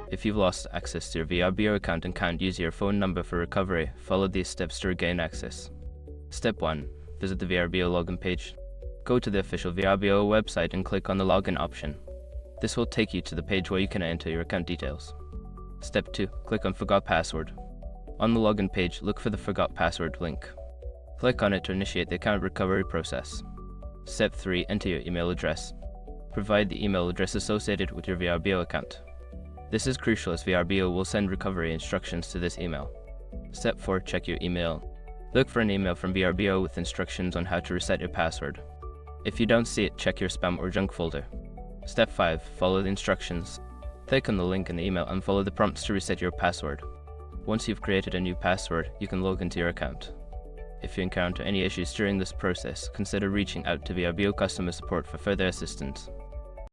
If you've lost access to your Vrbo account and can't use your phone number for recovery, follow these steps to regain access. Step 1. Visit the Vrbo login page. Go to the official Vrbo website and click on the login option. This will take you to the page where you can enter your account details. Step 2. Click on Forgot Password. On the login page, look for the Forgot Password link. Click on it to initiate the account recovery process. Step 3. Enter your email address. Provide the email address associated with your Vrbo account. This is crucial as Vrbo will send recovery instructions to this email. Step 4. Check your email. Look for an email from Vrbo with instructions on how to reset your password. If you don't see it, check your spam or junk folder. Step 5. Follow the instructions. Click on the link in the email and follow the prompts to reset your password. Once you've created a new password, you can log into your account. If you encounter any issues during this process, consider reaching out to Vrbo customer support for further assistance.